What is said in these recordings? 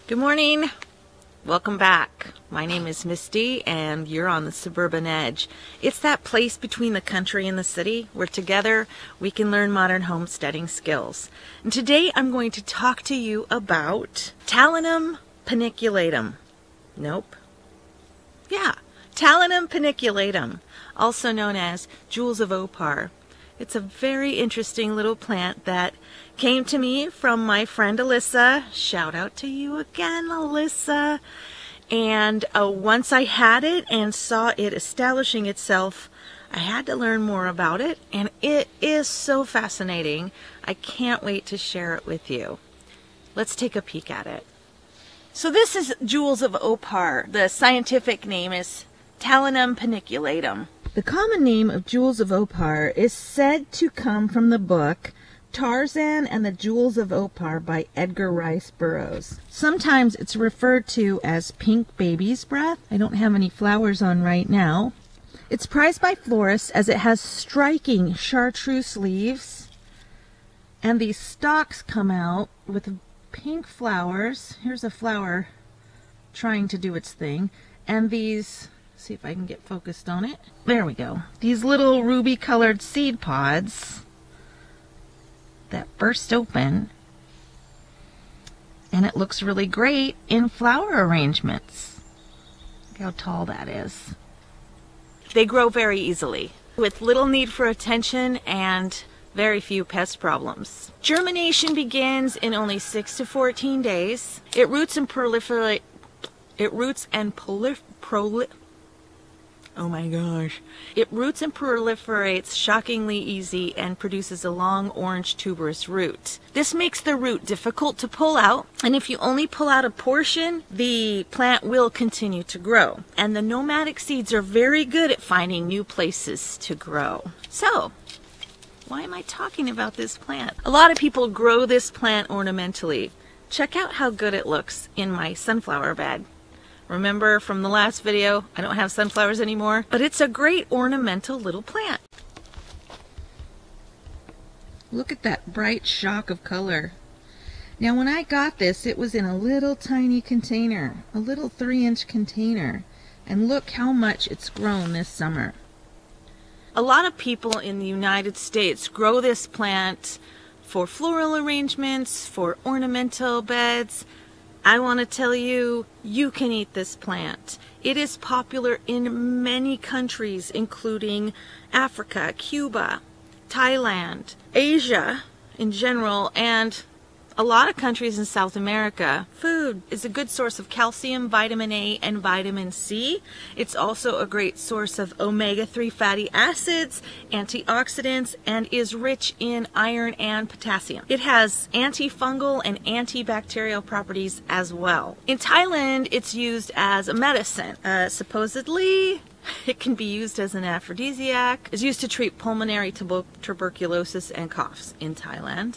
Good morning. Welcome back. My name is Misty and you're on the suburban edge. It's that place between the country and the city where together we can learn modern homesteading skills. And today I'm going to talk to you about Talinum paniculatum. Nope. Yeah, Talinum paniculatum, also known as jewels of Opar. It's a very interesting little plant that came to me from my friend Alyssa. Shout out to you again, Alyssa. And once I had it and saw it establishing itself, I had to learn more about it, and it is so fascinating. I can't wait to share it with you. Let's take a peek at it. So this is jewels of Opar. The scientific name is Talinum paniculatum. The common name of jewels of Opar is said to come from the book Tarzan and the Jewels of Opar by Edgar Rice Burroughs. Sometimes it's referred to as pink baby's breath. I don't have any flowers on right now. It's prized by florists as it has striking chartreuse leaves, and these stalks come out with pink flowers. Here's a flower trying to do its thing, and these, see if I can get focused on it. There we go. These little ruby colored seed pods that burst open, and it looks really great in flower arrangements. Look how tall that is. They grow very easily with little need for attention and very few pest problems. Germination begins in only 6 to 14 days. It roots and proliferate. Oh my gosh. It roots and proliferates shockingly easy and produces a long orange tuberous root. This makes the root difficult to pull out, and if you only pull out a portion, the plant will continue to grow. And the nomadic seeds are very good at finding new places to grow. So, why am I talking about this plant? A lot of people grow this plant ornamentally. Check out how good it looks in my sunflower bed. Remember from the last video, I don't have sunflowers anymore, but it's a great ornamental little plant. Look at that bright shock of color. Now when I got this, it was in a little tiny container, a little 3-inch container, and look how much it's grown this summer. A lot of people in the United States grow this plant for floral arrangements, for ornamental beds. I want to tell you, you can eat this plant. It is popular in many countries, including Africa, Cuba, Thailand, Asia in general, and a lot of countries in South America. Food is a good source of calcium, vitamin A, and vitamin C. It's also a great source of omega-3 fatty acids, antioxidants, and is rich in iron and potassium. It has antifungal and antibacterial properties as well. In Thailand, it's used as a medicine. Supposedly, it can be used as an aphrodisiac. It's used to treat pulmonary tuberculosis and coughs in Thailand,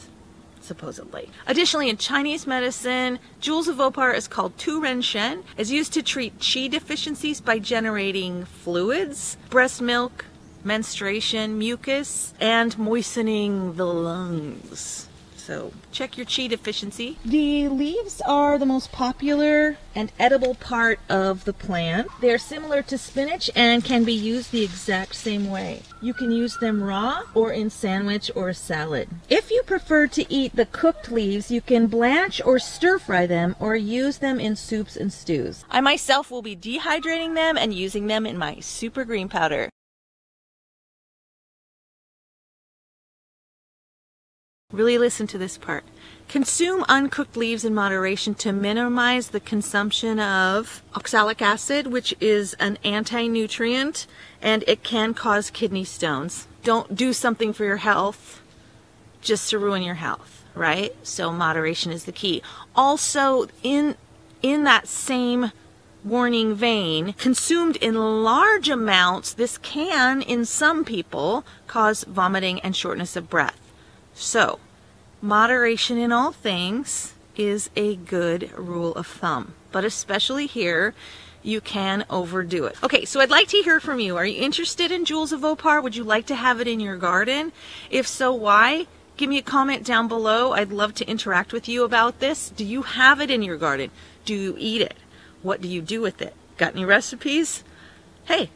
supposedly. Additionally, in Chinese medicine, jewels of Opar is called Tu Ren Shen. It's used to treat qi deficiencies by generating fluids, breast milk, menstruation, mucus, and moistening the lungs. So check your qi deficiency. The leaves are the most popular and edible part of the plant. They're similar to spinach and can be used the exact same way. You can use them raw or in sandwich or salad. If you prefer to eat the cooked leaves, you can blanch or stir fry them or use them in soups and stews. I myself will be dehydrating them and using them in my super green powder. Really listen to this part. Consume uncooked leaves in moderation to minimize the consumption of oxalic acid, which is an anti-nutrient, and it can cause kidney stones. Don't do something for your health just to ruin your health, right? So moderation is the key. Also, in that same warning vein, consumed in large amounts, this can, in some people, cause vomiting and shortness of breath. So, moderation in all things is a good rule of thumb, but especially here, you can overdo it. Okay, so I'd like to hear from you. Are you interested in jewels of Opar? Would you like to have it in your garden? If so, why? Give me a comment down below. I'd love to interact with you about this. Do you have it in your garden? Do you eat it? What do you do with it? Got any recipes? Hey,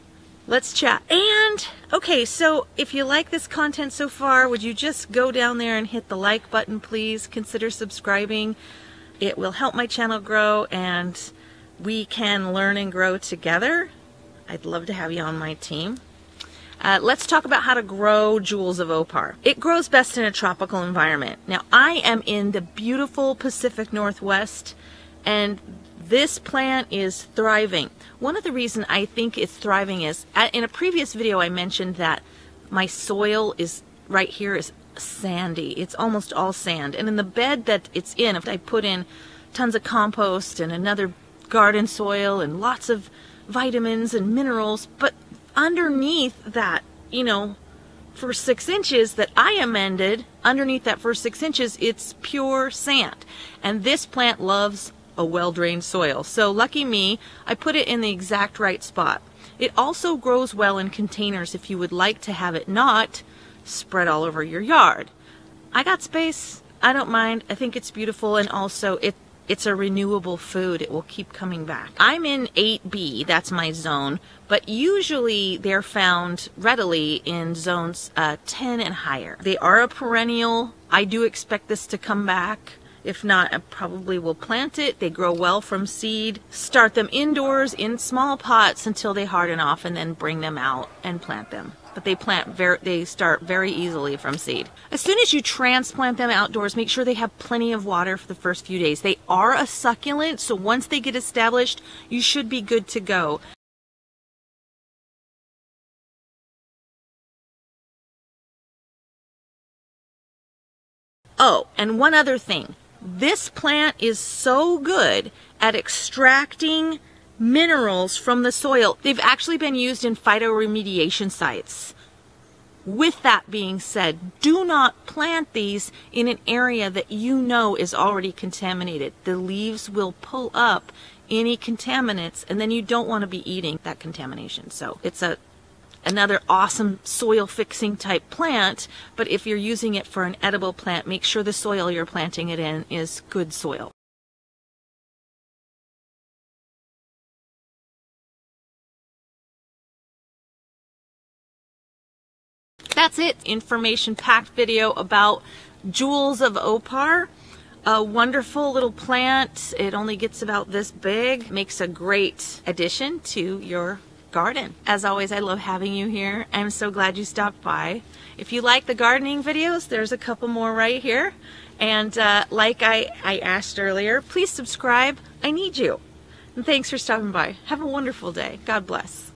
let's chat. And, okay, so if you like this content so far, would you just go down there and hit the like button, please? Consider subscribing. It will help my channel grow, and we can learn and grow together. I'd love to have you on my team. Let's talk about how to grow Jewels of Opar. It grows best in a tropical environment. Now, I am in the beautiful Pacific Northwest, and this plant is thriving. One of the reasons I think it's thriving is, in a previous video I mentioned that my soil is right here is sandy. It's almost all sand. And in the bed that it's in, if I put in tons of compost and another garden soil and lots of vitamins and minerals, but underneath that, you know, for 6 inches that I amended, underneath that first 6 inches, it's pure sand. And this plant loves a well-drained soil. So lucky me, I put it in the exact right spot. It also grows well in containers if you would like to have it not spread all over your yard. I got space. I don't mind. I think it's beautiful, and also it's a renewable food. It will keep coming back. I'm in 8B, that's my zone, but usually they're found readily in zones 10 and higher. They are a perennial. I do expect this to come back. If not, I probably will plant it. They grow well from seed. Start them indoors in small pots until they harden off, and then bring them out and plant them. But they start very easily from seed. As soon as you transplant them outdoors, make sure they have plenty of water for the first few days. They are a succulent, so once they get established, you should be good to go. Oh, and one other thing. This plant is so good at extracting minerals from the soil. They've actually been used in phytoremediation sites. With that being said, do not plant these in an area that you know is already contaminated. The leaves will pull up any contaminants, and then you don't want to be eating that contamination. So it's another awesome soil fixing type plant, but if you're using it for an edible plant, make sure the soil you're planting it in is good soil. That's it. Information-packed video about Jewels of Opar. A wonderful little plant. It only gets about this big. Makes a great addition to your garden. As always, I love having you here. I'm so glad you stopped by. If you like the gardening videos, there's a couple more right here. And like I asked earlier, please subscribe. I need you. And thanks for stopping by. Have a wonderful day. God bless.